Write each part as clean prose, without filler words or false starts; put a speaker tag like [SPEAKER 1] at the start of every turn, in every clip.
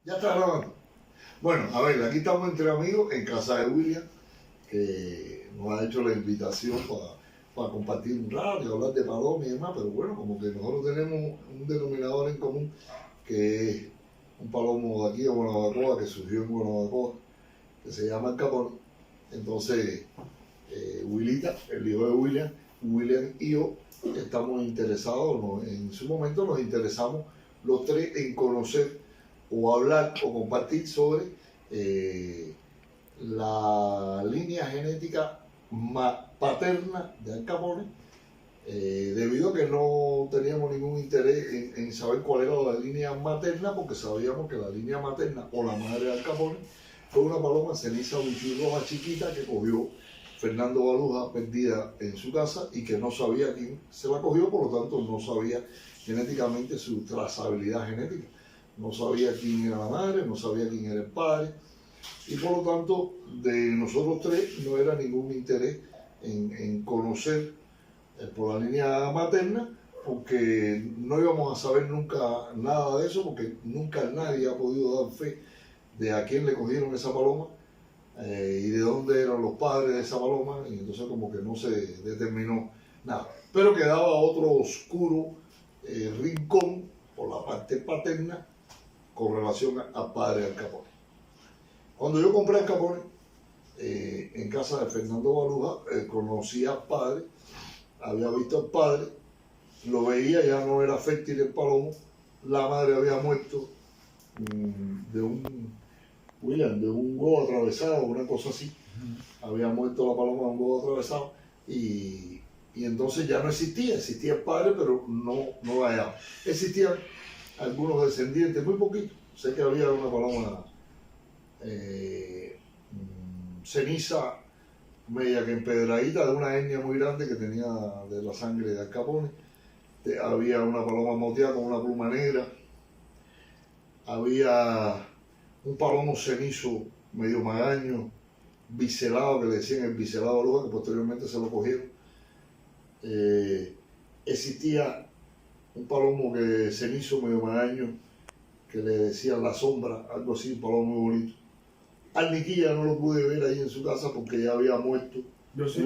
[SPEAKER 1] Ya está grabando. Bueno, a ver, aquí estamos entre amigos en casa de William, que nos ha hecho la invitación para compartir un rato y hablar de paloma y demás, pero bueno, como que nosotros tenemos un denominador en común, que es un palomo de aquí de Guanabacoa, que surgió en Guanabacoa, que se llama el Capone. Entonces, Willita, el hijo de William y yo estamos interesados, en su momento nos interesamos los tres en conocer o hablar o compartir sobre la línea genética paterna de Al Capone, debido a que no teníamos ningún interés en saber cuál era la línea materna, porque sabíamos que la línea materna o la madre de Al Capone fue una paloma ceniza bichirroja chiquita que cogió Fernando Baluja perdida en su casa y que no sabía quién se la cogió, por lo tanto no sabía genéticamente su trazabilidad genética. No sabía quién era la madre, no sabía quién era el padre, y por lo tanto de nosotros tres no era ningún interés en conocer por la línea materna, porque no íbamos a saber nunca nada de eso, porque nunca nadie ha podido dar fe de a quién le cogieron esa paloma y de dónde eran los padres de esa paloma, y entonces como que no se determinó nada. Pero quedaba otro oscuro rincón por la parte paterna con relación al padre de Al Capone. Cuando yo compré Al Capone, en casa de Fernando Baluja, conocí al padre, había visto al padre, lo veía, ya no era fértil el palomo, la madre había muerto de un huevo atravesado, una cosa así. Había muerto la paloma de un huevo atravesado y entonces ya no existía el padre, pero no la hallaba. Existían algunos descendientes, muy poquitos. Sé que había una paloma ceniza, media que empedradita, de una etnia muy grande que tenía de la sangre de Al Capone. Había una paloma moteada con una pluma negra. Había un palomo cenizo medio magaño, biselado, que le decían el biselado Baluja, que posteriormente se lo cogieron. Existía un palomo cenizo medio magaño, que le decían la sombra, algo así, un palomo muy bonito. Arniquilla no lo pude ver ahí en su casa porque ya había muerto.
[SPEAKER 2] Yo sí,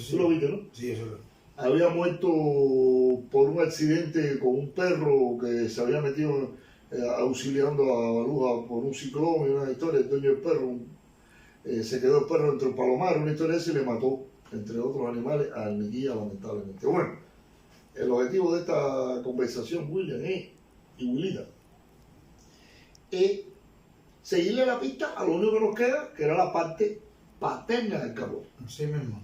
[SPEAKER 1] ¿Tú lo viste, no?
[SPEAKER 2] Sí, eso lo.
[SPEAKER 1] Había muerto por un accidente con un perro que se había metido auxiliando a Baluja por un ciclón y una historia. El dueño del perro, se quedó el perro entre el palomar, una historia esa, y le mató, entre otros animales, a Arniquilla, lamentablemente. Bueno, el objetivo de esta conversación, William y Willita, es seguirle la pista a lo único que nos queda, que era la parte paterna del Capone.
[SPEAKER 2] Sí mismo.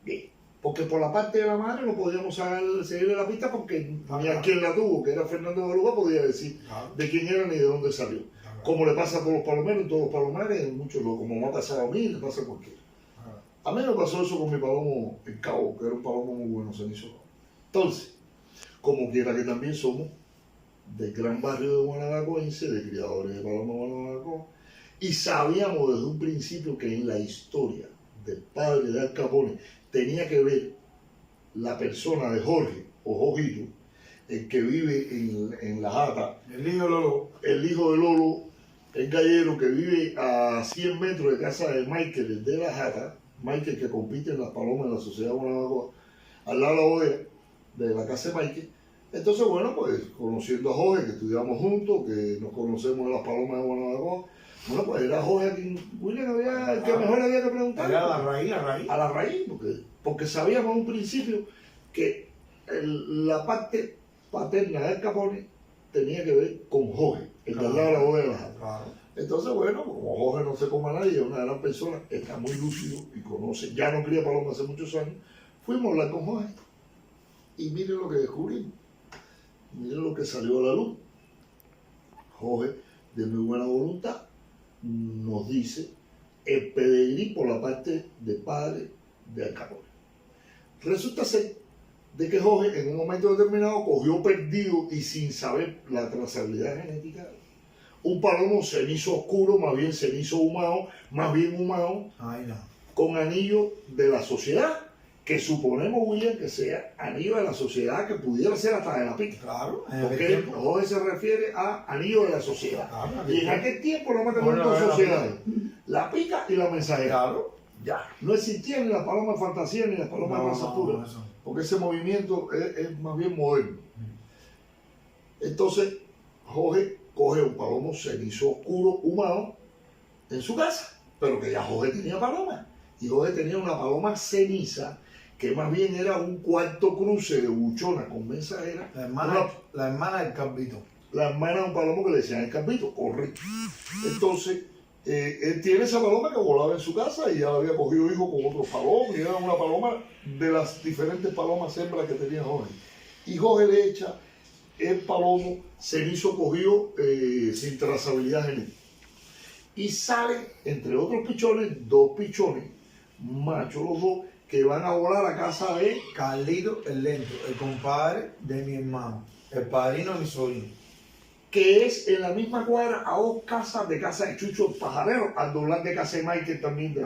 [SPEAKER 1] Bien. Porque por la parte de la madre no podíamos seguirle la pista, porque ni a quien la tuvo, que era Fernando Baluja, podía decir de quién era ni de dónde salió. Como le pasa a todos los palomeros, en todos los palomares, muchos, como me ha pasado a mí, le pasa a cualquiera. A mí me pasó eso con mi palomo en Cabo, que era un palomo muy bueno, cenizo. Entonces, como quiera que también somos del gran barrio de Guanabacoense, de criadores de palomos de Guanabacoa, y sabíamos desde un principio que en la historia del padre de Al Capone tenía que ver la persona de Jorge o Jojito, el que vive en La Jata,
[SPEAKER 2] El hijo de Lolo.
[SPEAKER 1] el hijo de Lolo, el gallero que vive a 100 metros de casa de Michael, el de La Jata, Michael que compite en las palomas de la Sociedad de Guanabacoa, al lado de la bodega de la casa de Michael. Entonces, bueno, pues conociendo a Jorge, que estudiamos juntos, que nos conocemos en las palomas de Guanabacoa, bueno, pues era Jorge a quien William el que mejor había que preguntar.
[SPEAKER 2] Era la raíz, la raíz.
[SPEAKER 1] A la raíz, porque sabíamos en un principio que la parte paterna de Al Capone tenía que ver con Jorge, el de al lado de la bodega de La Jata.
[SPEAKER 2] Claro.
[SPEAKER 1] Entonces, bueno, como Jorge no se come a nadie, es una gran persona, está muy lúcido y conoce, ya no cría palomas hace muchos años, fuimos a hablar con Jorge y miren lo que descubrimos, miren lo que salió a la luz. Jorge, de muy buena voluntad, nos dice el pedigrí por la parte de padre de Al Capone. Resulta ser de que Jorge en un momento determinado cogió perdido y sin saber la trazabilidad genética un palomo cenizo oscuro, más bien cenizo humado, más bien humado,
[SPEAKER 2] Ay, no.
[SPEAKER 1] con anillo de la sociedad, que suponemos, William, que sea anillo de la sociedad, que pudiera ser hasta de la pica.
[SPEAKER 2] Claro,
[SPEAKER 1] Porque Jorge se refiere a anillo de la sociedad.
[SPEAKER 2] Claro,
[SPEAKER 1] Y en aquel tiempo no teníamos dos sociedades, la pica y la mensajera.
[SPEAKER 2] Claro.
[SPEAKER 1] Ya, no existían ni las palomas de fantasía ni las palomas de raza pura, porque ese movimiento es más bien moderno. Entonces, Jorge coge un palomo cenizo oscuro humano en su casa, pero que ya Jorge tenía paloma. Y Jorge tenía una paloma ceniza, que más bien era un cuarto cruce de buchona con mensajera.
[SPEAKER 2] La hermana del Calvito.
[SPEAKER 1] La hermana de un palomo que le decían el Calvito, correcto. Entonces, él tiene esa paloma que volaba en su casa y ya había cogido hijos con otros palomos, y era una paloma de las diferentes palomas hembras que tenía Jorge. Y Jorge le echa el palomo cenizo cogido sin trazabilidad genética. Y salen, entre otros pichones, dos pichones, machos los dos, que van a volar a casa de
[SPEAKER 2] Carlito el Lento, el compadre de mi hermano, el padrino de mi sobrino.
[SPEAKER 1] Que es en la misma cuadra a dos casas de casa de Chucho el Pajarero, al doblar de casa de Michael también de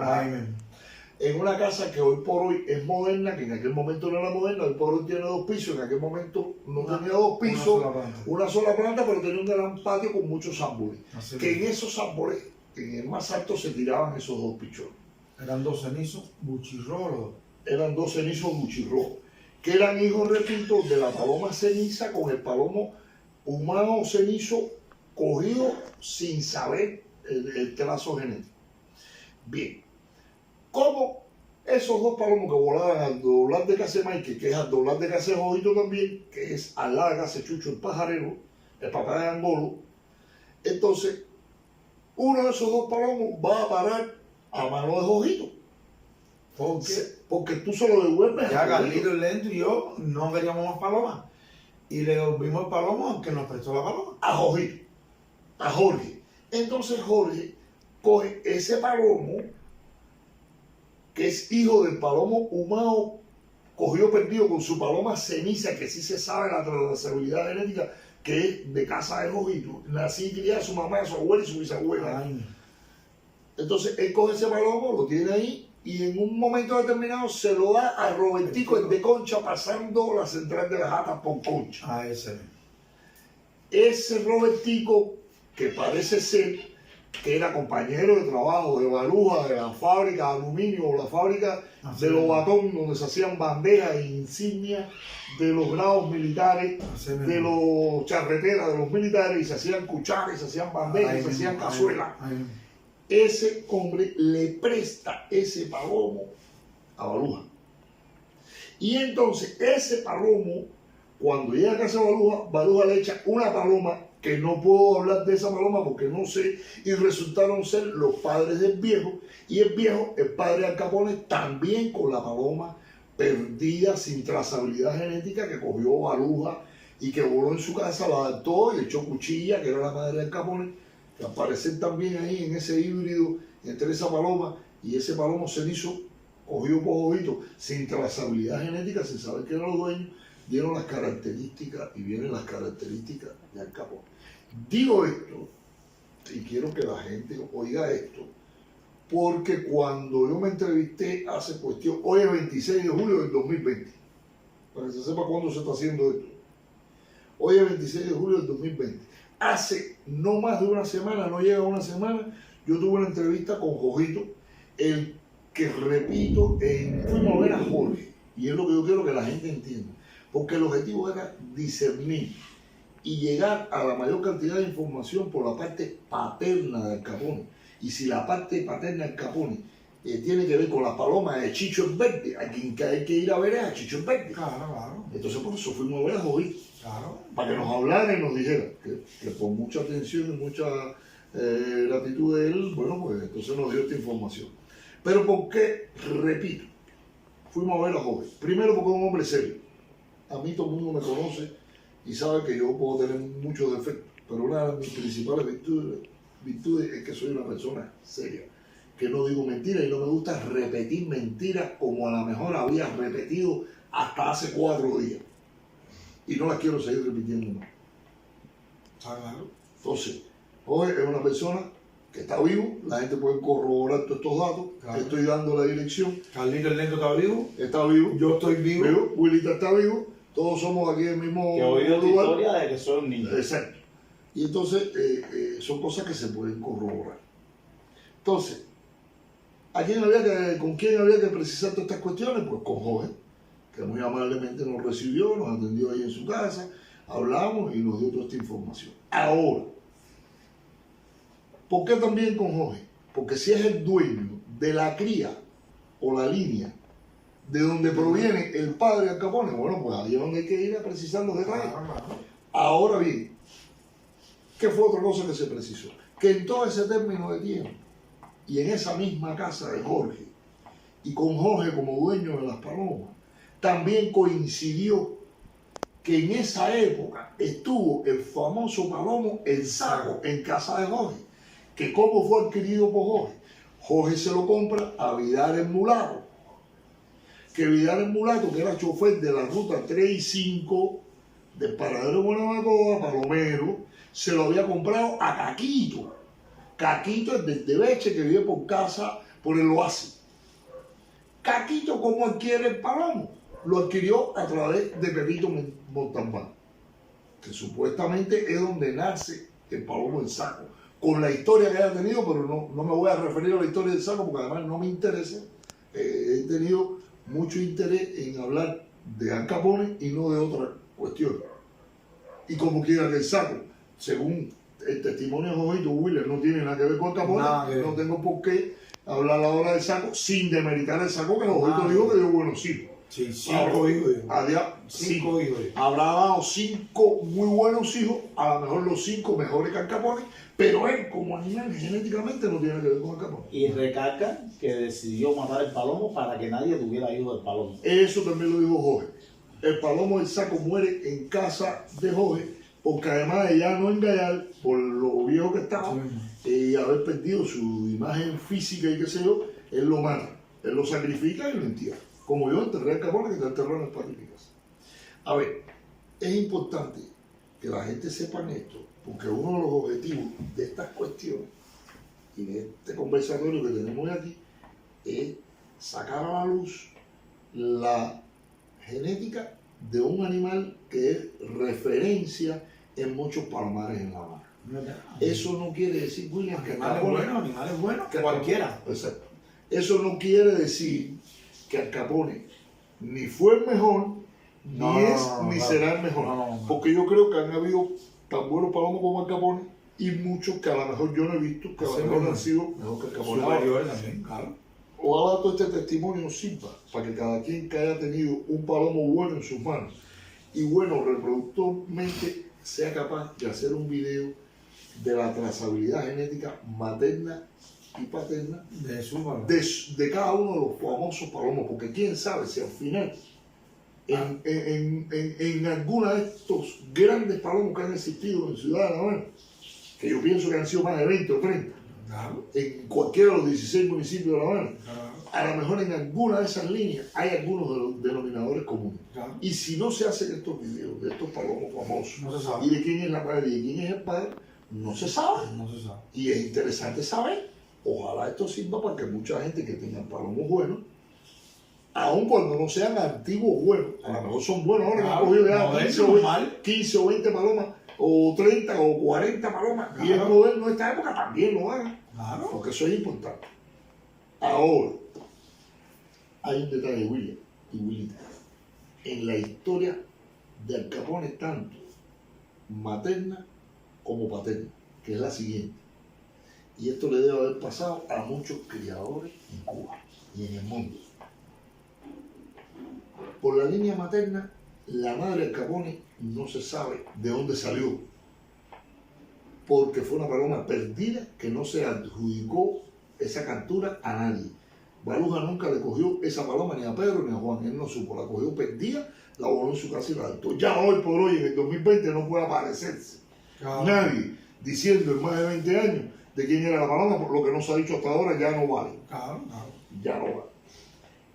[SPEAKER 1] en una casa que hoy por hoy es moderna, que en aquel momento no era moderna, hoy por hoy tiene dos pisos, en aquel momento no tenía dos pisos, una sola planta, pero tenía un gran patio con muchos árboles. Que en esos árboles, en el más alto, se tiraban esos dos pichones.
[SPEAKER 2] Eran dos cenizos buchirrolos.
[SPEAKER 1] Eran dos cenizos buchirrojos, que eran hijos, repito, de la paloma ceniza con el palomo humano cenizo cogido sin saber el trazo genético. Bien, como esos dos palomos que volaban al doblar de casa de Mike, que es al doblar de casa de Jojito también, que es al lado de casa de Chucho el Pajarero, el papá de Angolo, entonces uno de esos dos palomos va a parar a mano de Jojito. ¿Por qué? Porque tú se lo devuelves
[SPEAKER 2] ya
[SPEAKER 1] a
[SPEAKER 2] Carlito el Lento y yo no queríamos más palomas. Y le devolvimos el palomo aunque nos prestó la paloma.
[SPEAKER 1] A Jojito, a Jorge. Entonces Jorge coge ese palomo, que es hijo del palomo humano cogido perdido con su paloma ceniza, que sí se sabe la trazabilidad genética, que es de casa de Jojito, nací y criada su mamá, su abuela y su bisabuela.
[SPEAKER 2] Ay.
[SPEAKER 1] Entonces él coge ese palomo, lo tiene ahí, y en un momento determinado se lo da a Robertico, el de Concha, pasando la central de las Jatas por Concha.
[SPEAKER 2] A ese.
[SPEAKER 1] Ese Robertico, que parece ser que era compañero de trabajo de Baruja, de la fábrica de aluminio o la fábrica de Lobatón, donde se hacían bandejas e insignias de los grados militares, de los charreteras de los militares, y se hacían cucharas, y se hacían bandejas, y se hacían cazuelas. Ese hombre le presta ese palomo a Baruja. Y entonces ese palomo, cuando llega a casa de Baruja, Baruja le echa una paloma, que no puedo hablar de esa paloma porque no sé, y resultaron ser los padres del viejo, y el viejo, el padre de Al Capone, también con la paloma perdida, sin trazabilidad genética, que cogió Baruja y que voló en su casa, la adaptó y le echó Cuchilla, que era la madre de Al Capone, que aparecen también ahí en ese híbrido entre esa paloma y ese palomo cenizo cogido por Jojito, sin trazabilidad genética, sin saber que eran los dueños, dieron las características y vienen las características de Al Capone. Digo esto, y quiero que la gente oiga esto, porque cuando yo me entrevisté hace cuestión, hoy es 26 de julio del 2020, para que se sepa cuándo se está haciendo esto. Hoy es 26 de julio del 2020. Hace no más de una semana, no llega a una semana, yo tuve una entrevista con Jojito, el que, repito, fuimos a ver a Jorge, y es lo que yo quiero que la gente entienda, porque el objetivo era discernir y llegar a la mayor cantidad de información por la parte paterna de Al Capone. Y si la parte paterna de Al Capone tiene que ver con las palomas de Chicho el Verde, a quien hay que ir a ver es a Chicho el Verde.
[SPEAKER 2] Claro.
[SPEAKER 1] Entonces por eso fuimos a ver a Jojito.
[SPEAKER 2] Claro.
[SPEAKER 1] Para que nos hablara y nos dijera, que por mucha atención y mucha gratitud de él, bueno, pues entonces nos dio esta información. Pero ¿por qué? Repito, fuimos a ver a Jorge. Primero porque es un hombre serio. A mí todo el mundo me conoce y sabe que yo puedo tener muchos defectos, pero una de mis principales virtudes es que soy una persona seria, que no digo mentiras y no me gusta repetir mentiras como a lo mejor había repetido hasta hace 4 días. Y no las quiero seguir repitiendo más.
[SPEAKER 2] Claro.
[SPEAKER 1] Entonces, Jorge es una persona que está vivo, la gente puede corroborar todos estos datos,
[SPEAKER 2] Claro.
[SPEAKER 1] estoy dando la dirección,
[SPEAKER 2] Carlito el Neto está vivo,
[SPEAKER 1] está vivo,
[SPEAKER 2] yo estoy vivo.
[SPEAKER 1] Wilita está vivo, todos somos aquí del mismo
[SPEAKER 3] Que he oído tu
[SPEAKER 1] lugar.
[SPEAKER 3] historia de que soy un niño.
[SPEAKER 1] Exacto. Y entonces son cosas que se pueden corroborar. Entonces, ¿con quién había que precisar todas estas cuestiones? Pues con Jorge, que muy amablemente nos recibió, nos atendió ahí en su casa, hablamos y nos dio toda esta información. Ahora, ¿por qué también con Jorge? Porque si es el dueño de la cría o la línea de donde proviene el padre Al Capone, bueno, pues ahí es donde hay que ir a precisar los detalles. Ahora bien, ¿qué fue otra cosa que se precisó? Que en todo ese término de tiempo y en esa misma casa de Jorge y con Jorge como dueño de las palomas, también coincidió que en esa época estuvo el famoso palomo El Saco en casa de Jorge, que como fue adquirido por Jorge. Jorge se lo compra a Vidal el Mulato, que Vidal el Mulato, que era chofer de la ruta 3 y 5 del paradero de Buenavacoa, Palomero, se lo había comprado a Caquito. Caquito es del Tebeche, que vive por casa, por el Oasis. Caquito, ¿cómo adquiere el palomo? Lo adquirió a través de Pepito Montalbán, que supuestamente es donde nace el palomo del Saco, con la historia que haya tenido, pero no me voy a referir a la historia del Saco porque además no me interesa. He tenido mucho interés en hablar de Al Capone y no de otra cuestión. Y como quiera que el Saco, según el testimonio de Jojito Wheeler, no tiene nada que ver con Al Capone, no tengo por qué hablar ahora del Saco sin demeritar el Saco, que Jojito dijo que dio buenos hijos.
[SPEAKER 2] Sí, 5 hijos.
[SPEAKER 1] Cinco
[SPEAKER 2] hijos.
[SPEAKER 1] Habrá dado 5 muy buenos hijos, a lo mejor los 5 mejores que Al Capone, pero él como animal genéticamente no tiene que ver con Al Capone.
[SPEAKER 3] Y recalca que decidió matar el palomo para que nadie tuviera hijos del palomo.
[SPEAKER 1] Eso también lo dijo Jorge. El palomo del Saco muere en casa de Jorge, porque además de ya no engañar, por lo viejo que estaba, y haber perdido su imagen física y qué sé yo, él lo mata, él lo sacrifica y lo entierra. Como yo enterré al Capone, que está enterrado en el patio de mi casa. A ver, es importante que la gente sepa esto, porque uno de los objetivos de estas cuestiones y de este conversatorio que tenemos aquí es sacar a la luz la genética de un animal que es referencia en muchos palomares en la mar. Eso no quiere decir, William, que
[SPEAKER 2] Animales buenos, que cualquiera.
[SPEAKER 1] Exacto. Eso no quiere decir que Al Capone ni fue el mejor, ni será el mejor. Porque yo creo que han habido tan buenos palomos como Al Capone y muchos que a lo mejor yo no he visto que a lo mejor han sido mejor que Al Capone.
[SPEAKER 2] Superiores también, claro.
[SPEAKER 1] Ojalá todo este testimonio sirva para que cada quien que haya tenido un palomo bueno en sus manos y bueno reproductormente sea capaz de hacer un video de la trazabilidad genética materna y paterna de cada uno de los famosos palomos, porque quién sabe si al final en alguna de estos grandes palomos que han existido en Ciudad de La Habana, que yo pienso que han sido más de 20 o 30, en cualquiera de los 16 municipios de La Habana, a lo mejor en alguna de esas líneas hay algunos de los denominadores comunes. Y si no se hacen estos videos de estos palomos famosos,
[SPEAKER 2] no se sabe.
[SPEAKER 1] Y de quién es la madre y de quién es el padre, no se sabe. Y es interesante saber. Ojalá esto sirva para que mucha gente que tenga palomos buenos, aun cuando no sean antiguos buenos, a lo mejor son buenos ahora, que han cogido ya 15 o 20 palomas, o 30 o 40 palomas, y el moderno de esta época también lo hagan, porque eso es importante. Ahora, hay un detalle, William y Willita, en la historia de Al Capone, tanto materna como paterna, que es la siguiente. Y esto le debe haber pasado a muchos criadores en Cuba y en el mundo. Por la línea materna, la madre de Al Capone no se sabe de dónde salió, porque fue una paloma perdida que no se adjudicó esa captura a nadie. Baluja nunca le cogió esa paloma ni a Pedro ni a Juan, él no supo, la cogió perdida, la voló en su casa y la adoptó. Ya hoy por hoy, en el 2020, no puede aparecerse nadie diciendo en más de 20 años de quién era la paloma, por lo que no se ha dicho hasta ahora, ya no vale. Ya no vale.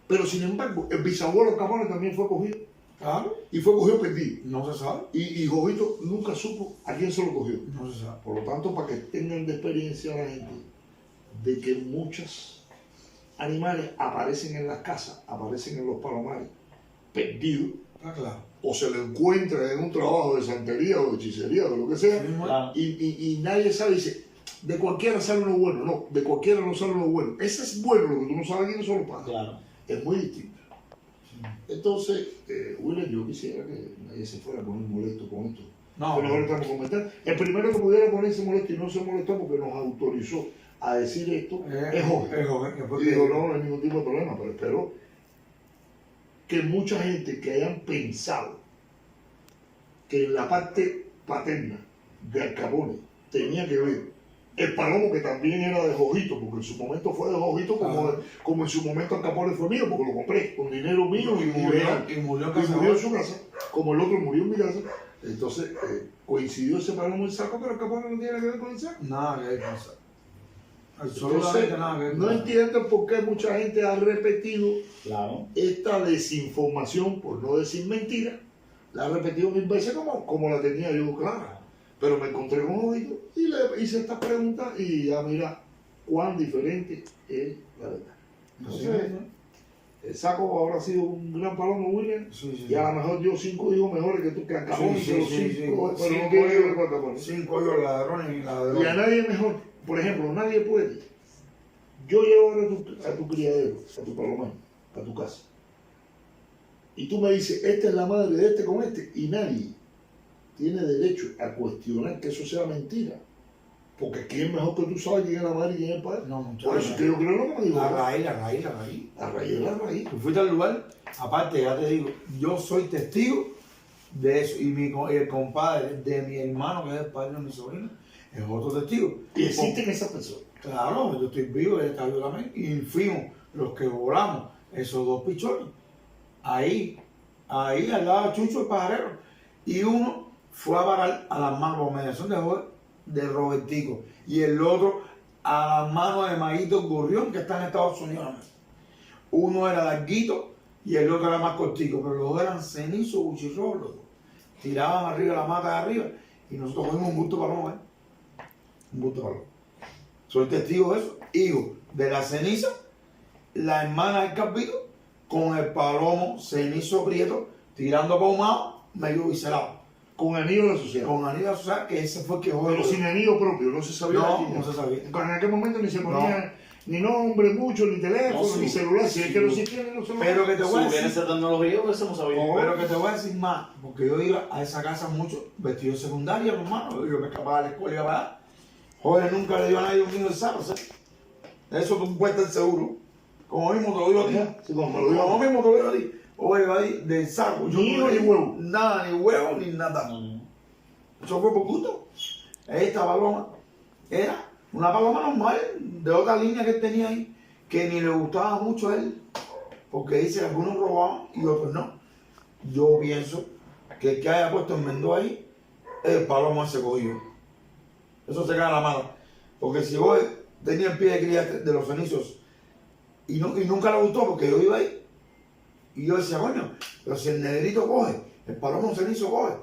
[SPEAKER 1] Pero sin embargo, el bisabuelo Capone también fue cogido
[SPEAKER 2] Claro,
[SPEAKER 1] y fue cogido perdido.
[SPEAKER 2] no se sabe.
[SPEAKER 1] Y Jovito nunca supo a quién se lo cogió.
[SPEAKER 2] No se sabe.
[SPEAKER 1] Por lo tanto, para que tengan de experiencia la gente de que muchos animales aparecen en las casas, aparecen en los palomares, perdidos,
[SPEAKER 2] Está claro.
[SPEAKER 1] o se lo encuentran en un trabajo de santería o de hechicería o de lo que sea,
[SPEAKER 3] Claro.
[SPEAKER 1] y nadie sabe, dice, de cualquiera sale uno bueno. No, de cualquiera no sale uno bueno. Ese es bueno, lo que tú no sabes quiénes son los padres.
[SPEAKER 3] Claro.
[SPEAKER 1] Es muy distinto. Entonces, William, yo quisiera que nadie se fuera a poner molesto con esto.
[SPEAKER 2] No,
[SPEAKER 1] Que nosotros estamos comentando. El primero que pudiera ponerse molesto y no se molestó porque nos autorizó a decir esto es Jorge.
[SPEAKER 2] Es joven. que fue
[SPEAKER 1] Y
[SPEAKER 2] que-
[SPEAKER 1] digo, no hay ningún tipo de problema, pero espero que mucha gente que hayan pensado que en la parte paterna de Al Capone tenía que ver el palomo, que también era de Jojito, porque en su momento fue de Jojito, como en su momento Al Capone fue mío, porque lo compré con dinero mío y
[SPEAKER 2] murió en
[SPEAKER 1] y murió en
[SPEAKER 2] casa.
[SPEAKER 1] su casa, como el otro murió en mi casa. Entonces coincidió ese palomo en saco, pero Al Capone no tiene nada que ver con el saco.
[SPEAKER 2] Nada que ver con eso. Absolutamente
[SPEAKER 1] Entonces,
[SPEAKER 2] nada que ver con
[SPEAKER 1] no
[SPEAKER 2] eso.
[SPEAKER 1] entiendo por qué mucha gente ha repetido
[SPEAKER 3] Claro.
[SPEAKER 1] esta desinformación, por no decir mentira, la ha repetido 1000 veces como la tenía yo clara. Pero me encontré con Jovito y le hice esta pregunta y ya mira cuán diferente es la verdad.
[SPEAKER 2] Así
[SPEAKER 1] Entonces,
[SPEAKER 2] es, ¿no?
[SPEAKER 1] el saco habrá sido un gran palomo, William,
[SPEAKER 2] Sí, sí,
[SPEAKER 1] y a lo mejor dio 5 hijos mejores que tú, que acabó,
[SPEAKER 2] Sí, sí,
[SPEAKER 1] pero
[SPEAKER 2] sí,
[SPEAKER 1] 5,
[SPEAKER 2] sí.
[SPEAKER 1] pero
[SPEAKER 2] Cinco
[SPEAKER 1] no quiero
[SPEAKER 2] hijos.
[SPEAKER 1] recuerdo por eso.
[SPEAKER 2] 5 hijos ladrones y
[SPEAKER 1] Y a
[SPEAKER 2] ladrones.
[SPEAKER 1] nadie mejor, por ejemplo, nadie puede. Yo llevo ahora a tu criadero, a tu palomar, a tu casa. Y tú me dices, esta es la madre de este con este, y nadie tiene derecho a cuestionar que eso sea mentira. Porque quién mejor que tú sabes quién es la madre y quién es el padre.
[SPEAKER 2] No,
[SPEAKER 1] Por
[SPEAKER 2] muchachos.
[SPEAKER 1] eso es que yo creo lo que digo.
[SPEAKER 2] La
[SPEAKER 1] ¿no?
[SPEAKER 2] raíz.
[SPEAKER 1] La raíz es la raíz.
[SPEAKER 2] Tú fuiste al lugar, aparte, ya te digo, yo soy testigo de eso. Y el compadre de mi hermano, que es el padre de mi sobrino, es otro testigo.
[SPEAKER 1] Y existen esas personas.
[SPEAKER 2] Claro, yo estoy vivo, él está vivo también. Y fuimos los que volamos esos 2 pichones. Ahí al lado de Chucho el pajarero. Y uno fue a parar a las manos por mediación de Robertico. Y el otro a las manos de Maguito Gorrión, que está en Estados Unidos. Uno era larguito y el otro era más cortico, pero los dos eran cenizos, buchirrojos los dos. Tiraban arriba la mata de arriba y nosotros cogimos un busto palomo, un busto palomo. Soy testigo de eso. Hijo de la ceniza, la hermana del Carpito, con el palomo cenizo prieto, tirando para un lado, medio biselado.
[SPEAKER 1] Con anillo de la sociedad.
[SPEAKER 2] Con anillo social, que ese fue el que
[SPEAKER 1] Pero sin anillo propio, no se sabía.
[SPEAKER 2] No,
[SPEAKER 1] quién era.
[SPEAKER 2] no se sabía.
[SPEAKER 1] En aquel momento ni se ponía ni nombre mucho, ni teléfono,
[SPEAKER 3] No,
[SPEAKER 1] ni
[SPEAKER 3] sí.
[SPEAKER 1] celular. Si es que no existía, no se lo
[SPEAKER 2] Pero que te
[SPEAKER 3] Si
[SPEAKER 2] voy a
[SPEAKER 3] hubiera
[SPEAKER 2] decir,
[SPEAKER 3] esa tecnología, pues no sabía.
[SPEAKER 2] pero que te voy a decir más, porque yo iba a esa casa mucho vestido de secundaria, hermano. Yo me escapaba de la escuela y iba para allá. Joder, nunca le dio a nadie un niño de saco, ¿sabes? Eso tú puedes estar seguro. Como mismo te lo digo a ti.
[SPEAKER 1] Sí, como me lo digo.
[SPEAKER 2] Como mismo te lo digo a ti. Oye, va ahí, del saco.
[SPEAKER 1] Ni hijo ni huevo.
[SPEAKER 2] Nada, ni huevo, ni nada.
[SPEAKER 3] No.
[SPEAKER 2] Eso fue por gusto. Esta paloma era una paloma normal, de otra línea que él tenía ahí, que ni le gustaba mucho a él, porque dice que algunos robaban y otros no. Yo pienso que el que haya puesto el mendo ahí, el palomo ese cogido. Eso se cae la mano. Porque si hoy tenía el pie de cría de los fenicios y nunca le gustó, porque yo iba ahí y yo decía, coño, pero si el negrito coge, el palomo cenizo coge.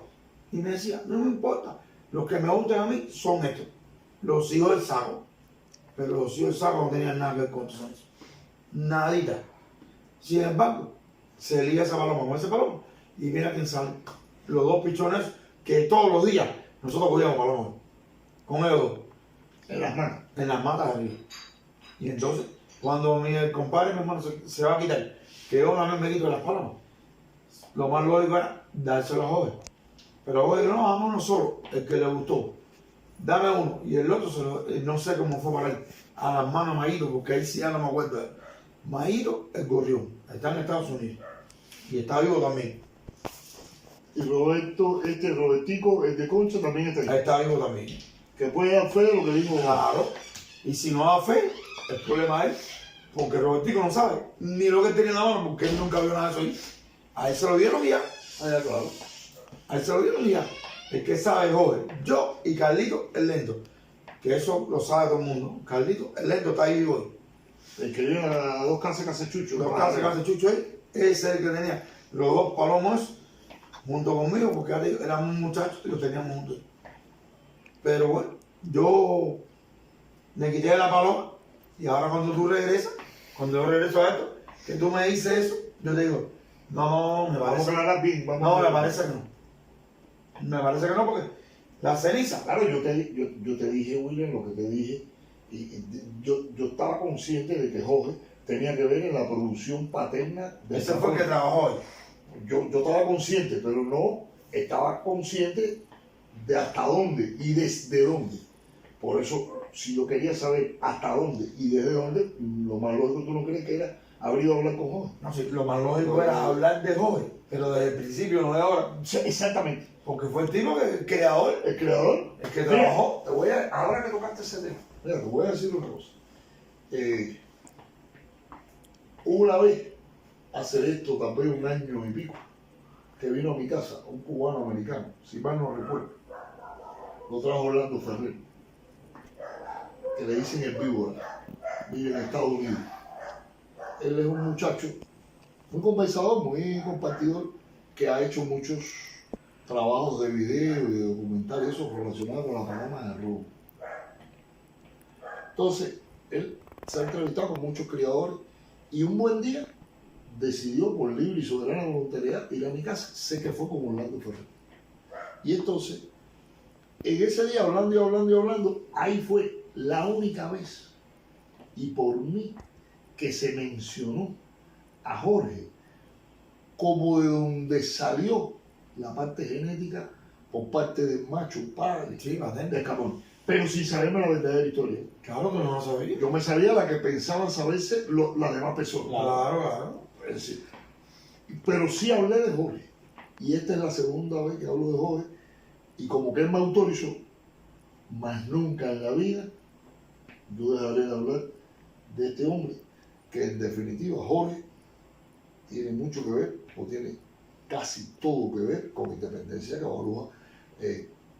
[SPEAKER 2] Y me decía, no me importa, los que me gustan a mí son estos, los hijos del saco. Pero los hijos del saco no tenían nada que ver con eso. Nadita. Sin embargo, se liga esa paloma con ese palomo y mira quién sale. Los 2 pichones que todos los días nosotros cogíamos palomos. Con ellos 2.
[SPEAKER 1] En las manos.
[SPEAKER 2] En las matas de arriba. Y entonces, cuando mi compadre, mi hermano, se va a quitar, que yo una vez me quito de las palomas, lo más lógico era dárselo a Jorge. Pero Jorge, no, vámonos solo, el que le gustó. Dame uno. Y el otro, no sé cómo fue para él, a las manos de Maíto, porque ahí sí ya no me acuerdo de él. Maíto, el gorrión, está en Estados Unidos. Y está vivo también.
[SPEAKER 1] Y Roberto, Robertico, el de Concha, también está
[SPEAKER 2] Ahí
[SPEAKER 1] ahí.
[SPEAKER 2] está vivo también.
[SPEAKER 1] Que puede dar fe de lo que dijo.
[SPEAKER 2] Claro. Y si no da fe, el problema es porque Robertico no sabe ni lo que él tenía en la mano, porque él nunca vio nada de eso ahí. A él se lo dieron ya.
[SPEAKER 1] Allá, claro.
[SPEAKER 2] A él se lo dieron ya. El que sabe es joven. Yo y Carlito el lento. Que eso lo sabe todo el mundo. Carlito el lento está ahí hoy.
[SPEAKER 1] El que viene a 2 casas Chucho.
[SPEAKER 2] Los casos que hace Chucho ahí, ese es el que tenía los 2 palomos junto conmigo, porque éramos muchachos y los teníamos juntos. Pero bueno, yo me quité de la paloma y ahora cuando tú regresas, cuando yo regreso a esto, que tú me dices eso, yo te digo, no, me
[SPEAKER 1] Vamos a
[SPEAKER 2] parece,
[SPEAKER 1] aclarar bien.
[SPEAKER 2] no, me parece que no. Me parece que no, porque la ceniza,
[SPEAKER 1] Claro, yo te dije, William, lo que te dije, yo estaba consciente de que Jorge tenía que ver en la producción paterna de
[SPEAKER 2] ese fue el que trabajó hoy.
[SPEAKER 1] yo estaba consciente, pero no estaba consciente de hasta dónde y desde dónde. Por eso, si yo quería saber hasta dónde y desde dónde, lo más lógico tú no crees que era haber ido a hablar con Jorge.
[SPEAKER 2] No, sí, lo más lógico era hablar de Jorge, pero desde el principio, no de ahora.
[SPEAKER 1] Sí, exactamente.
[SPEAKER 2] Porque fue el tipo que el creador,
[SPEAKER 1] El creador.
[SPEAKER 2] el que
[SPEAKER 1] Mira,
[SPEAKER 2] trabajó.
[SPEAKER 1] ahora que tocaste ese tema, mira, te voy a decir una cosa. Una vez, hace esto tal vez 1 año y pico, que vino a mi casa un cubano americano, si mal no recuerdo, lo trajo Orlando Ferrer, que le dicen el víbora, vive en Estados Unidos. Él es un muchacho muy conversador, muy compartidor, que ha hecho muchos trabajos de video y de documentales, eso relacionado con la paloma de robo. Entonces, él se ha entrevistado con muchos criadores y un buen día decidió por libre y soberana voluntariedad ir a mi casa. Sé que fue con Orlando Ferrer. Y entonces, en ese día, hablando y hablando y hablando, ahí fue la única vez, y por mí, que se mencionó a Jorge como de donde salió la parte genética por parte del macho padre
[SPEAKER 2] Sí, patente.
[SPEAKER 1] de Capón. Pero sin saberme la verdadera historia.
[SPEAKER 2] Claro que no lo sabía.
[SPEAKER 1] Yo me sabía la que pensaban saberse las demás personas.
[SPEAKER 2] Claro, claro.
[SPEAKER 1] Es decir, pero sí hablé de Jorge. Y esta es la segunda vez que hablo de Jorge. Y como que él me autorizó, más nunca en la vida yo dejaré de hablar de este hombre, que en definitiva Jorge tiene mucho que ver, o tiene casi todo que ver con Independencia. Que Babalúa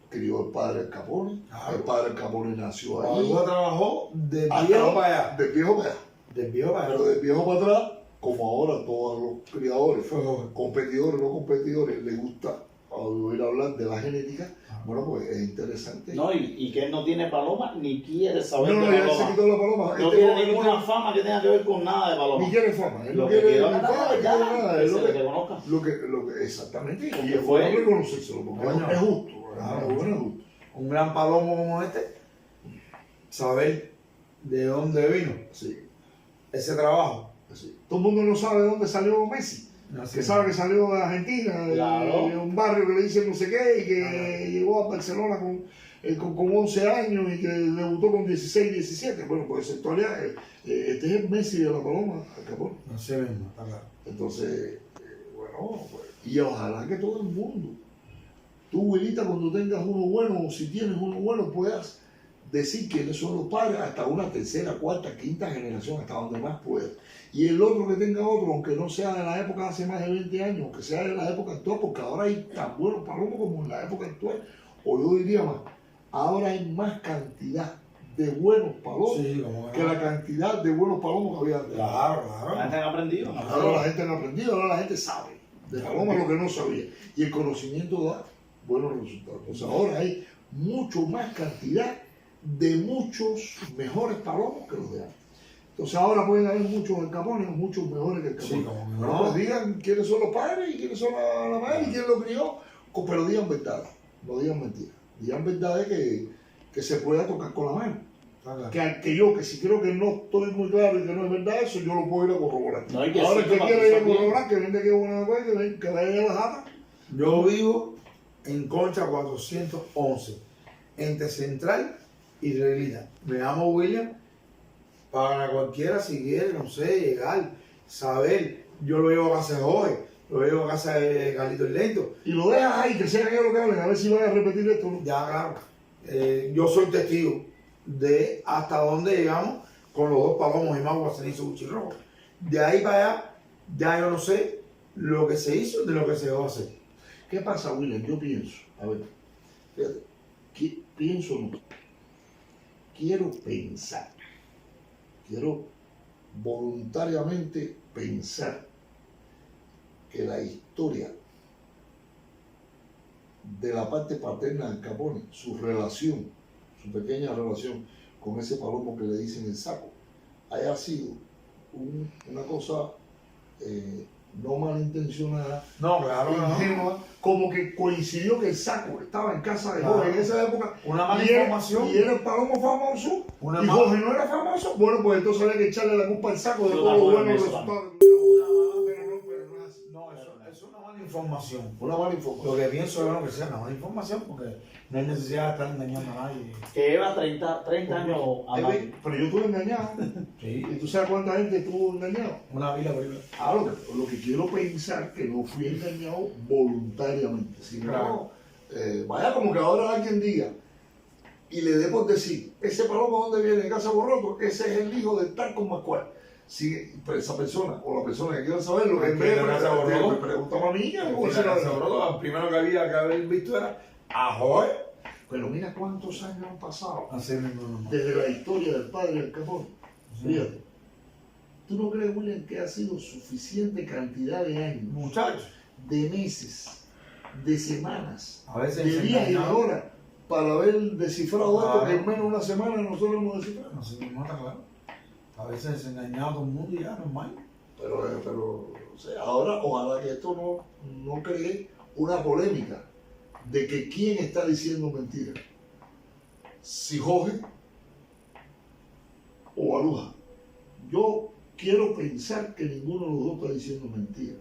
[SPEAKER 1] crió el padre del Capone,
[SPEAKER 2] Claro.
[SPEAKER 1] el padre del Capone nació ahí.
[SPEAKER 2] Babalúa trabajó del
[SPEAKER 1] Hasta
[SPEAKER 2] viejo para allá.
[SPEAKER 1] Del viejo para allá.
[SPEAKER 2] Del viejo para
[SPEAKER 1] Pero
[SPEAKER 2] allá.
[SPEAKER 1] del viejo para atrás, como ahora todos los criadores,
[SPEAKER 2] Fue Jorge.
[SPEAKER 1] competidores, no competidores, les gusta oír hablar de la genética. Bueno, pues es interesante.
[SPEAKER 3] No, y que él no tiene paloma ni quiere saber
[SPEAKER 1] No,
[SPEAKER 3] de
[SPEAKER 1] ya se
[SPEAKER 3] paloma.
[SPEAKER 1] quitó la paloma.
[SPEAKER 3] No
[SPEAKER 1] Este
[SPEAKER 3] tiene
[SPEAKER 1] joven
[SPEAKER 3] ninguna fama que tenga que ver con nada de paloma.
[SPEAKER 1] ni quiere fama. Él
[SPEAKER 3] Lo
[SPEAKER 1] no
[SPEAKER 3] que
[SPEAKER 1] quiere
[SPEAKER 3] quiero
[SPEAKER 1] ni
[SPEAKER 3] es
[SPEAKER 1] fama,
[SPEAKER 3] nada,
[SPEAKER 1] ni quiere nada.
[SPEAKER 3] que
[SPEAKER 1] Es
[SPEAKER 3] se le reconozca.
[SPEAKER 1] exactamente.
[SPEAKER 3] Porque
[SPEAKER 1] Y es
[SPEAKER 3] fue-
[SPEAKER 1] bueno reconocérselo, porque
[SPEAKER 2] Coño.
[SPEAKER 1] es justo.
[SPEAKER 2] Claro.
[SPEAKER 1] Es bueno, es justo.
[SPEAKER 2] Un gran palomo como este, saber de dónde vino
[SPEAKER 1] Sí,
[SPEAKER 2] ese trabajo.
[SPEAKER 1] sí. Todo el mundo no sabe de dónde salió Messi.
[SPEAKER 2] Así
[SPEAKER 1] Que sabe que salió de Argentina,
[SPEAKER 3] Claro.
[SPEAKER 1] de un barrio que le dicen no sé qué, y que llegó a Barcelona con 11 años y que debutó con 16, 17. Bueno, pues esa historia, este es el Messi de la Paloma, Al Capone.
[SPEAKER 2] Así mismo, está claro.
[SPEAKER 1] Entonces, bueno, pues, y ojalá que todo el mundo, tú, Wilita, cuando tengas uno bueno, o si tienes uno bueno, puedas decir quiénes son los padres hasta una tercera, cuarta, quinta generación, hasta donde más puedas. Y el otro que tenga otro, aunque no sea de la época de hace más de 20 años, aunque sea de la época actual, porque ahora hay tan buenos palomos como en la época actual, o yo diría más, ahora hay más cantidad de buenos palomos
[SPEAKER 2] Sí, como
[SPEAKER 1] que la cantidad de buenos palomos que había antes.
[SPEAKER 2] Claro,
[SPEAKER 3] La
[SPEAKER 2] claro.
[SPEAKER 3] gente ha aprendido. ¿no?
[SPEAKER 1] Ahora la gente no ha aprendido, ahora la gente sabe de paloma lo que no sabía. Y el conocimiento da buenos resultados. Entonces ahora hay mucho más cantidad de muchos mejores palomos que los de antes. Entonces ahora pueden haber muchos del Capone, muchos mejores que el Capone.
[SPEAKER 2] Sí, como que
[SPEAKER 1] Bueno,
[SPEAKER 2] no.
[SPEAKER 1] pues digan quiénes son los padres y quiénes son la madre y quién lo crió, pero digan verdades, no digan mentiras. Digan verdades que se pueda tocar con la mano.
[SPEAKER 2] Está claro.
[SPEAKER 1] Que yo, que si creo que no estoy muy claro y que no es verdad eso, yo lo puedo ir a corroborar.
[SPEAKER 3] No, y que
[SPEAKER 1] Ahora
[SPEAKER 3] sí,
[SPEAKER 1] el que
[SPEAKER 3] que
[SPEAKER 1] quiera ir a
[SPEAKER 3] pasó bien.
[SPEAKER 1] corroborar, que venga que buena cosa, que vaya a la jata.
[SPEAKER 2] Yo vivo en Concha 411, entre Central y Reglita. Me llamo William. Para cualquiera, si quiere, no sé, llegar, saber. Yo lo llevo a casa de Jorge, lo llevo a casa de Carlito el Lento.
[SPEAKER 1] Y lo dejas ahí, que sean ellos los que hablen, a ver si van a repetir esto. ¿No?
[SPEAKER 2] Ya, claro. Yo soy testigo de hasta dónde llegamos con los dos palomos y más guasanizo Buchirrojo. De ahí para allá, ya yo no sé lo que se hizo de lo que se dejó hacer.
[SPEAKER 1] ¿Qué pasa, William? Yo pienso, a ver, fíjate, pienso no, quiero pensar, quiero voluntariamente pensar que la historia de la parte paterna del Capone, su relación, su pequeña relación con ese palomo que le dicen el saco, haya sido una cosa no malintencionada,
[SPEAKER 2] No, claro, no.
[SPEAKER 1] ingenua, como que coincidió que el saco estaba en casa de
[SPEAKER 2] Claro.
[SPEAKER 1] Jorge en esa época.
[SPEAKER 2] Una mala
[SPEAKER 1] y era-
[SPEAKER 2] información.
[SPEAKER 1] Y era el palomo famoso.
[SPEAKER 2] Una
[SPEAKER 1] y
[SPEAKER 2] mala-
[SPEAKER 1] Jorge no era famoso. Bueno, pues entonces había que echarle la culpa al saco de
[SPEAKER 3] Yo
[SPEAKER 1] todos los
[SPEAKER 3] también
[SPEAKER 1] buenos
[SPEAKER 3] pienso
[SPEAKER 1] resultados que tuviera Jorge. Pero no es así.
[SPEAKER 2] No, eso es una mala información.
[SPEAKER 1] Una mala información.
[SPEAKER 2] Lo que pienso yo no que sea una mala información porque no hay necesidad de estar engañando a nadie.
[SPEAKER 3] Que lleva 30 años hablando.
[SPEAKER 1] Pero yo estuve engañado.
[SPEAKER 2] Sí.
[SPEAKER 1] ¿Y tú sabes cuánta gente estuvo engañado?
[SPEAKER 2] Una vida primero.
[SPEAKER 1] Lo que quiero pensar que no fui engañado voluntariamente, sino
[SPEAKER 2] Claro.
[SPEAKER 1] vaya como que ahora alguien diga y le dé por decir, ese palomo donde viene de Casa Borroto, ese es el hijo de tal como cual. Si esa persona o la persona que quiera saberlo, en vez de me preguntaba a mí, ¿cómo se la
[SPEAKER 2] Lo primero que había que haber visto era a Jorge.
[SPEAKER 1] Pero mira cuántos años han pasado
[SPEAKER 2] Así mismo nomás.
[SPEAKER 1] desde la historia del padre del Capone. Fíjate. ¿Tú no crees, William, que ha sido suficiente cantidad de años,
[SPEAKER 2] Muchachos,
[SPEAKER 1] de meses, de semanas,
[SPEAKER 2] a veces
[SPEAKER 1] de
[SPEAKER 2] se
[SPEAKER 1] días y de
[SPEAKER 2] engañaban.
[SPEAKER 1] horas para haber descifrado esto que
[SPEAKER 2] Claro.
[SPEAKER 1] en menos de una semana nosotros hemos descifrado?
[SPEAKER 2] No se nos mata, claro. A veces se engañaba a todo el mundo y ya, normal.
[SPEAKER 1] Pero o sea, ahora ojalá que esto no cree una polémica de que quién está diciendo mentira. Si Jorge o Baluja. Yo quiero pensar que ninguno de los dos está diciendo mentira.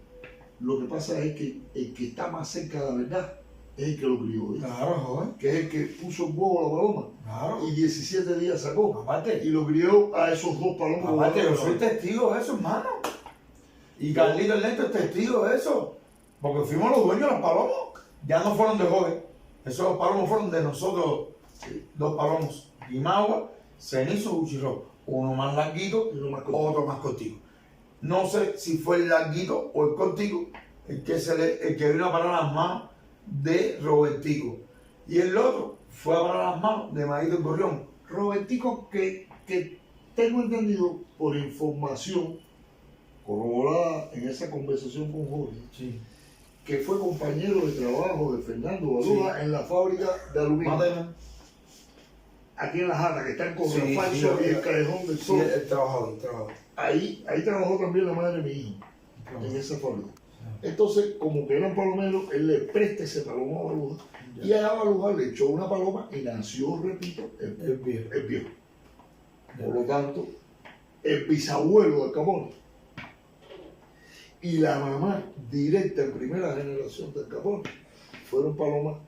[SPEAKER 1] Lo que pasa es que el que está más cerca de la verdad es el que lo crió, ¿eh?
[SPEAKER 2] Claro, Jorge.
[SPEAKER 1] Que es el que puso un huevo a la paloma
[SPEAKER 2] Claro.
[SPEAKER 1] y 17 días sacó.
[SPEAKER 2] Aparte,
[SPEAKER 1] Y lo crió a esos dos palomos.
[SPEAKER 2] aparte, yo soy testigo de eso, hermano. Y Carlito el Lento es testigo de eso. Porque fuimos los dueños de los palomos. Ya no fueron de Jorge. Esos palomos fueron de nosotros,
[SPEAKER 1] Sí.
[SPEAKER 2] dos palomos. Guimagua, Cenizo, Uchirro. Uno más larguito,
[SPEAKER 1] Y uno más corto.
[SPEAKER 2] otro más cortico. No sé si fue el larguito o el cortico el que vino a parar las manos de Robertico. Y el otro fue a parar las manos de Maíto el Gorrión.
[SPEAKER 1] Robertico, que tengo entendido por información corroborada en esa conversación con Jorge,
[SPEAKER 2] Sí.
[SPEAKER 1] que fue compañero de trabajo de Fernando Baluja en la fábrica de aluminio,
[SPEAKER 2] Máteme.
[SPEAKER 1] aquí en La Jara, que está en
[SPEAKER 2] Sí,
[SPEAKER 1] Contrafalso
[SPEAKER 2] sí,
[SPEAKER 1] y el Callejón del
[SPEAKER 2] Sí,
[SPEAKER 1] Sol.
[SPEAKER 2] él trabajó, él trabajó.
[SPEAKER 1] Ahí trabajó también la madre de mi hijo, en esa fábrica. Entonces, como que eran palomeros, él le presta ese palomo a Baluja, y a Baluja le echó una paloma y nació, repito,
[SPEAKER 2] El viejo.
[SPEAKER 1] el viejo. Por lo tanto, el bisabuelo del Capone y la mamá directa en primera generación del Capone fueron palomas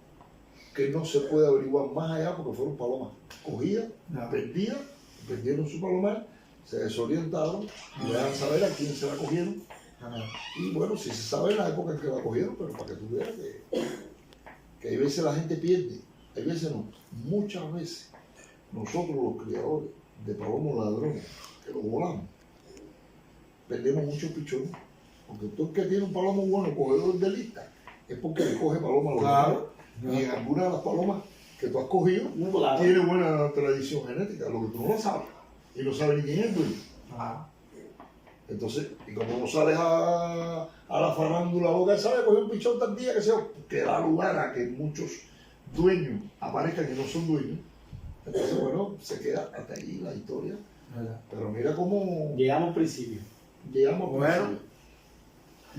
[SPEAKER 1] que no se puede averiguar más allá porque fueron palomas cogidas,
[SPEAKER 2] No.
[SPEAKER 1] perdidas, perdieron su palomar, se desorientaron y le dejan saber a quién se la cogieron. Y bueno, si se sabe la época en que la cogieron, pero para que tú veas que hay veces la gente pierde, hay veces no, muchas veces nosotros los criadores de palomos ladrones, que los volamos, perdemos muchos pichones, porque tú el que tiene un palomo bueno, cogedor de lista, es porque le coge paloma a los
[SPEAKER 2] Claro.
[SPEAKER 1] demás. Y en algunas de las palomas que tú has cogido,
[SPEAKER 3] Claro.
[SPEAKER 1] tiene buena tradición genética, lo que tú no lo sabes, y no sabes ni quién es el dueño.
[SPEAKER 2] Ah.
[SPEAKER 1] Entonces, y como no sales a la farándula, boca sabe coger un pichón tan día que da lugar a que muchos dueños aparezcan y no son dueños. Entonces, bueno, se queda hasta ahí la historia.
[SPEAKER 2] ¿Verdad?
[SPEAKER 1] Pero mira cómo
[SPEAKER 3] Llegamos al principio.
[SPEAKER 1] llegamos.
[SPEAKER 2] Bueno.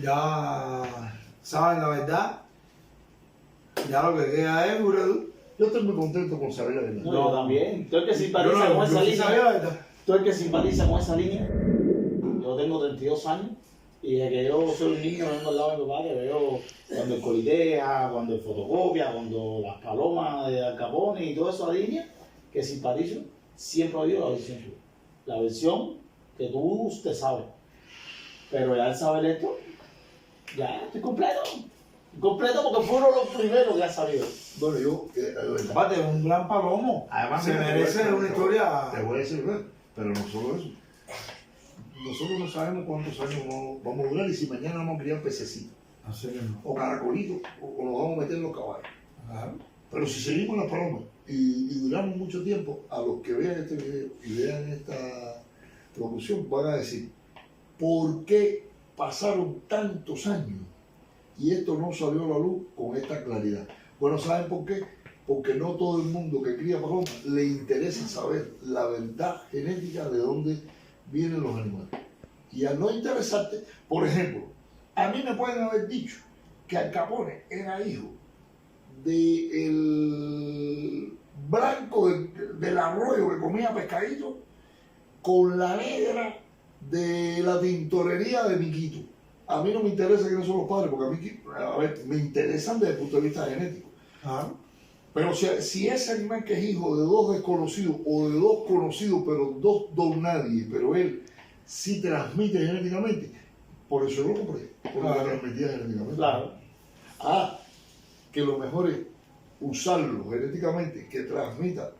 [SPEAKER 2] Ya saben la verdad. Ya lo que queda es, Buredu.
[SPEAKER 1] Yo estoy muy contento con saber la verdad.
[SPEAKER 3] No, yo también. Tú el que simpatiza con esa
[SPEAKER 2] sí sabía
[SPEAKER 3] línea.
[SPEAKER 2] la verdad.
[SPEAKER 3] Tú el que simpatiza con esa línea. Yo tengo 32 años. Y desde que yo soy un niño vengo al lado de mi papá, que veo cuando el Colitea, cuando el Fotocopia, cuando las palomas de Al Capone y toda esa línea, que simpatizo, siempre he oído la versión suya. La versión que tú te sabes. Pero ya al saber esto, ya estoy completo. Estoy completo porque fueron los primeros que han sabido.
[SPEAKER 1] Bueno, yo, de verdad,
[SPEAKER 2] Aparte, es un gran palomo.
[SPEAKER 1] Además,
[SPEAKER 2] se
[SPEAKER 1] mira,
[SPEAKER 2] merece
[SPEAKER 1] te voy a-
[SPEAKER 2] una historia.
[SPEAKER 1] te voy a decir, ¿verdad? Pero no solo eso. Nosotros no sabemos cuántos años vamos a durar y si mañana vamos a criar pececitos,
[SPEAKER 2] Así mismo.
[SPEAKER 1] o caracolitos, o nos vamos a meter en los caballos.
[SPEAKER 2] Claro.
[SPEAKER 1] Pero si seguimos las palomas y duramos mucho tiempo, a los que vean este video y vean esta producción van a decir, ¿por qué pasaron tantos años y esto no salió a la luz con esta claridad? Bueno, ¿saben por qué? Porque no todo el mundo que cría palomas le interesa saber la verdad genética de dónde vienen los animales. Y al no interesarte, por ejemplo, a mí me pueden haber dicho que Al Capone era hijo del blanco del arroyo que comía pescadito con la negra de la tintorería de Miquito. A mí no me interesa quiénes son los padres, porque a mí me interesan desde el punto de vista genético.
[SPEAKER 2] Claro.
[SPEAKER 1] Pero si ese animal que es hijo de dos desconocidos o de dos conocidos, pero dos don nadie, pero él sí transmite genéticamente, por eso yo lo compré, porque
[SPEAKER 2] Claro.
[SPEAKER 1] transmitía genéticamente.
[SPEAKER 3] Claro.
[SPEAKER 1] Que lo mejor es usarlo genéticamente, que transmita,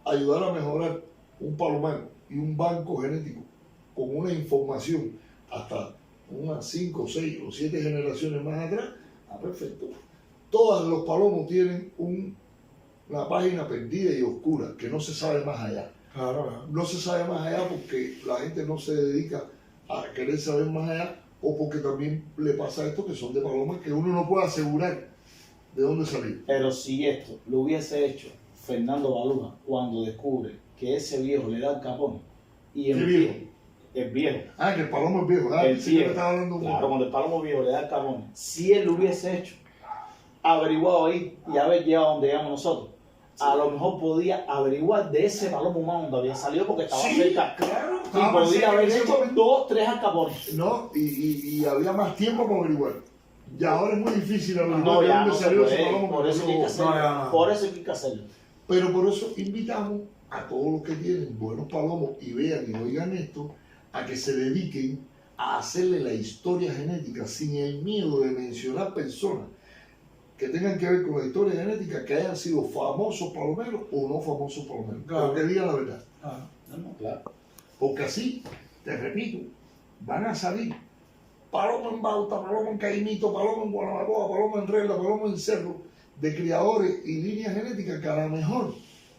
[SPEAKER 1] ayudar a mejorar un palomar y un banco genético con una información hasta unas 5, 6 o 7 generaciones más atrás, perfecto. Todos los palomos tienen una página perdida y oscura, que no se sabe más allá.
[SPEAKER 2] Claro.
[SPEAKER 1] No se sabe más allá porque la gente no se dedica a querer saber más allá, o porque también le pasa esto que son de palomas que uno no puede asegurar de dónde salir.
[SPEAKER 3] Pero si esto lo hubiese hecho Fernando Baluna cuando descubre que ese viejo le da Al Capone y
[SPEAKER 1] ¿Qué
[SPEAKER 3] empieza,
[SPEAKER 1] viejo?
[SPEAKER 3] el viejo,
[SPEAKER 1] Que el palomo es viejo.
[SPEAKER 3] el
[SPEAKER 1] Sí que me
[SPEAKER 3] viejo,
[SPEAKER 1] estaba hablando
[SPEAKER 3] claro, cuando el palomo viejo le da Al Capone, si él lo hubiese hecho, averiguado ahí y haber llegado donde llegamos nosotros, a lo mejor podía averiguar de ese palomo humano donde había salido porque estaba cerca.
[SPEAKER 1] claro.
[SPEAKER 3] Y podía haber hecho 2, 3 Al Capones.
[SPEAKER 1] No, y había más tiempo para averiguar. Y ahora es muy difícil averiguar
[SPEAKER 3] No,
[SPEAKER 1] de
[SPEAKER 3] ya
[SPEAKER 1] dónde
[SPEAKER 3] no se
[SPEAKER 1] salió ese
[SPEAKER 3] puede,
[SPEAKER 1] palomo.
[SPEAKER 3] por
[SPEAKER 1] porque
[SPEAKER 3] eso
[SPEAKER 1] no
[SPEAKER 3] hay que
[SPEAKER 1] lo-
[SPEAKER 3] hacerlo.
[SPEAKER 2] ya.
[SPEAKER 3] Por eso hay que hacerlo.
[SPEAKER 1] Pero por eso invitamos a todos los que tienen buenos palomos y vean y oigan esto, a que se dediquen a hacerle la historia genética sin el miedo de mencionar personas que tengan que ver con la historia genética, que hayan sido famosos palomeros o no famosos palomeros.
[SPEAKER 2] Claro.
[SPEAKER 1] Pero que digan la verdad.
[SPEAKER 3] Claro.
[SPEAKER 1] Porque así, te repito, van a salir paloma en Bauta, paloma en Caimito, paloma en Guanabacoa, paloma en Regla, paloma en Cerro, de criadores y líneas genéticas que a lo mejor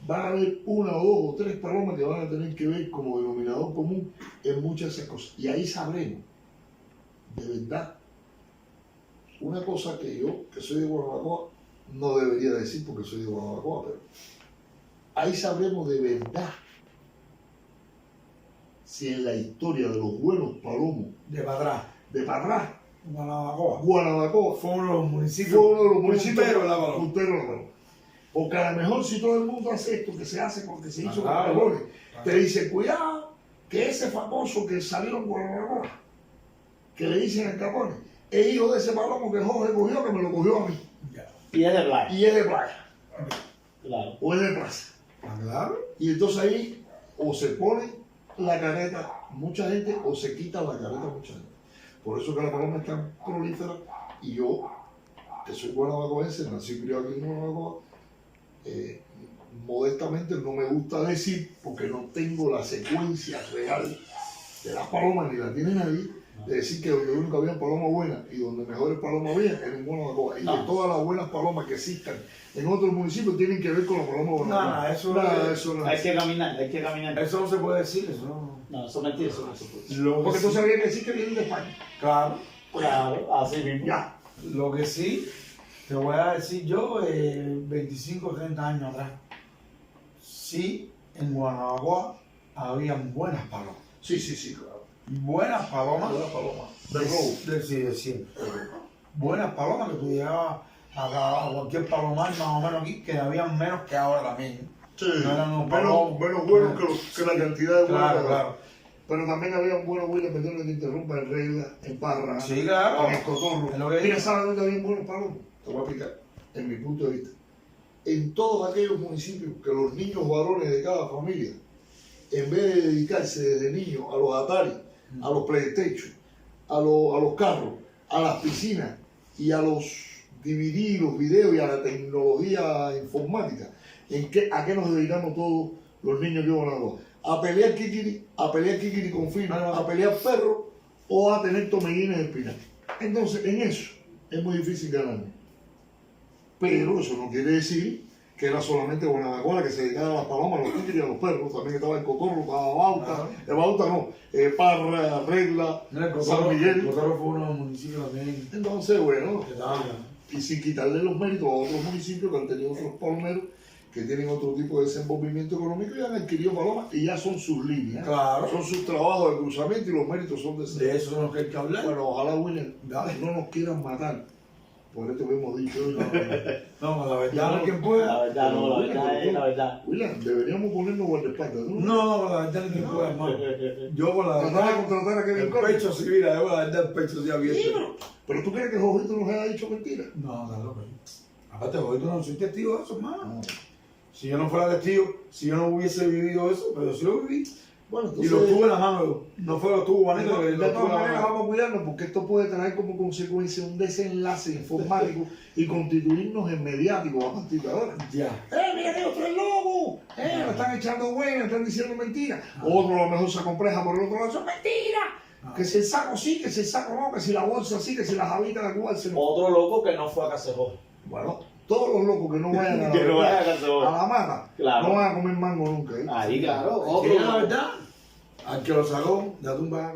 [SPEAKER 1] van a haber 1 o 2 o 3 palomas que van a tener que ver como denominador común en muchas de esas cosas. Y ahí sabremos, de verdad, una cosa que yo, que soy de Guanabacoa, no debería decir porque soy de Guanabacoa, pero ahí sabremos de verdad si en la historia de los buenos palomos
[SPEAKER 2] De Padrá.
[SPEAKER 1] de Parrá,
[SPEAKER 2] Guanabacoa.
[SPEAKER 1] Guanabacoa,
[SPEAKER 2] Fue uno de los municipios.
[SPEAKER 1] fue uno de los municipios
[SPEAKER 2] punteros de la paloma.
[SPEAKER 1] punteros de la paloma. Porque a lo mejor si todo el mundo hace esto que se hace porque se hizo con
[SPEAKER 2] Claro.
[SPEAKER 1] palomes, te dice, cuidado, que ese famoso que salió en Guanabacoa, que le dicen Al Capone, es hijo de ese palomo que Jorge cogió, que me lo cogió a mí.
[SPEAKER 2] Ya.
[SPEAKER 3] Y es de playa.
[SPEAKER 1] Y es de playa,
[SPEAKER 3] Claro.
[SPEAKER 1] o es de plaza.
[SPEAKER 2] Claro.
[SPEAKER 1] Y entonces ahí o se pone la careta mucha gente o se quita la careta mucha gente. Por eso que la paloma es tan prolífera y yo, que soy guanabacoense, nací y criado aquí en Guanabacoa, modestamente no me gusta decir, porque no tengo la secuencia real de las palomas, ni la tiene nadie, de decir que donde nunca había palomas buenas y donde mejores palomas había era en Guanabacoa. Y
[SPEAKER 3] No.
[SPEAKER 1] que todas las buenas palomas que existan en otros municipios tienen que ver con la paloma guanabacoa.
[SPEAKER 2] No, eso
[SPEAKER 1] Nada
[SPEAKER 2] no
[SPEAKER 1] de
[SPEAKER 2] es-
[SPEAKER 1] eso no
[SPEAKER 3] Hay
[SPEAKER 1] es.
[SPEAKER 3] que caminar, hay que caminar.
[SPEAKER 2] Eso no se puede decir, eso no.
[SPEAKER 3] No, eso es mentira, eso no se puede.
[SPEAKER 2] Lo que
[SPEAKER 1] Porque
[SPEAKER 2] sí-
[SPEAKER 1] entonces había que decir que vienen de España.
[SPEAKER 2] Claro.
[SPEAKER 3] Claro, así mismo.
[SPEAKER 1] Ya.
[SPEAKER 2] Lo que sí, te voy a decir yo, 25 o 30 años atrás, sí, en Guanabacoa habían buenas palomas.
[SPEAKER 1] Sí, claro.
[SPEAKER 2] Buenas palomas.
[SPEAKER 1] Buenas palomas. De robo.
[SPEAKER 2] Sí, de siempre. Buenas palomas que tú llegabas a cualquier palomar más o menos aquí, que habían menos que ahora también.
[SPEAKER 1] Sí.
[SPEAKER 2] No eran unos
[SPEAKER 1] Menos,
[SPEAKER 2] palomos.
[SPEAKER 1] menos buenos que la cantidad de buenos.
[SPEAKER 2] Claro,
[SPEAKER 1] que-
[SPEAKER 2] claro.
[SPEAKER 1] Pero también había buenos buenos, perdón que te interrumpa, en Regla, en Parra,
[SPEAKER 2] Sí, claro.
[SPEAKER 1] en el Cotorro.
[SPEAKER 2] Es lo que
[SPEAKER 1] Mira,
[SPEAKER 2] digo.
[SPEAKER 1] ¿sabes dónde había buenos palomos? Te voy a explicar, en mi punto de vista. En todos aquellos municipios que los niños varones de cada familia, en vez de dedicarse desde niños a los Atari, a los PlayStation, a los carros, a las piscinas y a los DVD, los videos y a la tecnología informática, ¿a qué nos dedicamos todos los niños que van a Guanabacoa? A pelear kikiri con fino, a pelear perro o a tener tomeguines de espinaca. Entonces, en eso es muy difícil ganar. Pero eso no quiere decir que era solamente Guanabacoa la que se dedicaba a las palomas, a los kikiri y a los perros. También estaba el Cotorro, estaba Bauta, Bauta no, Parra, Regla,
[SPEAKER 2] No, el
[SPEAKER 1] San Miguel.
[SPEAKER 2] Cotorro fue uno de los municipios también.
[SPEAKER 1] Entonces, bueno,
[SPEAKER 2] que estaba-
[SPEAKER 1] Y sin quitarle los méritos a otros municipios que han tenido otros palomeros, que tienen otro tipo de desenvolvimiento económico y han adquirido palomas y ya son sus líneas.
[SPEAKER 2] Claro.
[SPEAKER 1] Son sus trabajos de cruzamiento y los méritos son de ese.
[SPEAKER 2] De eso son los que hay que hablar.
[SPEAKER 1] Bueno, ojalá, William,
[SPEAKER 2] Dale.
[SPEAKER 1] no nos quieran matar. Por esto que hemos dicho hoy.
[SPEAKER 2] No, la verdad no es quien pueda.
[SPEAKER 3] La verdad, no, la verdad es la verdad.
[SPEAKER 1] William, deberíamos ponernos guardaespaldas, ¿no?
[SPEAKER 2] No, la verdad no es quien pueda, hermano. Yo por la
[SPEAKER 1] Tratar de
[SPEAKER 2] verdad,
[SPEAKER 1] contratar a Kevin
[SPEAKER 2] el
[SPEAKER 1] Costner.
[SPEAKER 2] pecho sí, mira, yo la verdad el pecho sí abierto.
[SPEAKER 1] Pero tú crees que Jojito nos haya dicho mentira.
[SPEAKER 2] No, no, loco. Aparte, hoy tú no soy testigo de eso, hermano.
[SPEAKER 1] No.
[SPEAKER 2] Si yo no fuera testigo, si yo no hubiese vivido eso, pero sí lo viví.
[SPEAKER 1] Bueno,
[SPEAKER 2] Y lo tuve en la mano, yo. No fue lo tuvo, Juanito, que
[SPEAKER 1] de
[SPEAKER 2] lo tuve
[SPEAKER 1] todas
[SPEAKER 2] en la
[SPEAKER 1] maneras
[SPEAKER 2] mano.
[SPEAKER 1] vamos a cuidarnos porque esto puede traer como consecuencia un desenlace informático y constituirnos en mediáticos a partir de ahora.
[SPEAKER 2] Ya.
[SPEAKER 1] Mira que otro es lobo, me están echando buenas, están diciendo mentiras. Otro a lo mejor se compleja por el otro lado, son mentiras. Que si el saco sí, que si el saco no, que si la bolsa sí, que si la jabita de Cuba se no.
[SPEAKER 3] Otro loco que no fue a Cacerola.
[SPEAKER 1] Bueno, todos los locos que no vayan a
[SPEAKER 3] Que no vayan a
[SPEAKER 1] a
[SPEAKER 3] Cacerola.
[SPEAKER 1] la mata,
[SPEAKER 3] Claro.
[SPEAKER 1] no van a comer mango nunca.
[SPEAKER 3] Ahí, claro.
[SPEAKER 2] Que
[SPEAKER 3] Otro
[SPEAKER 2] la
[SPEAKER 3] loco.
[SPEAKER 2] verdad, al que lo sacó, de tumba.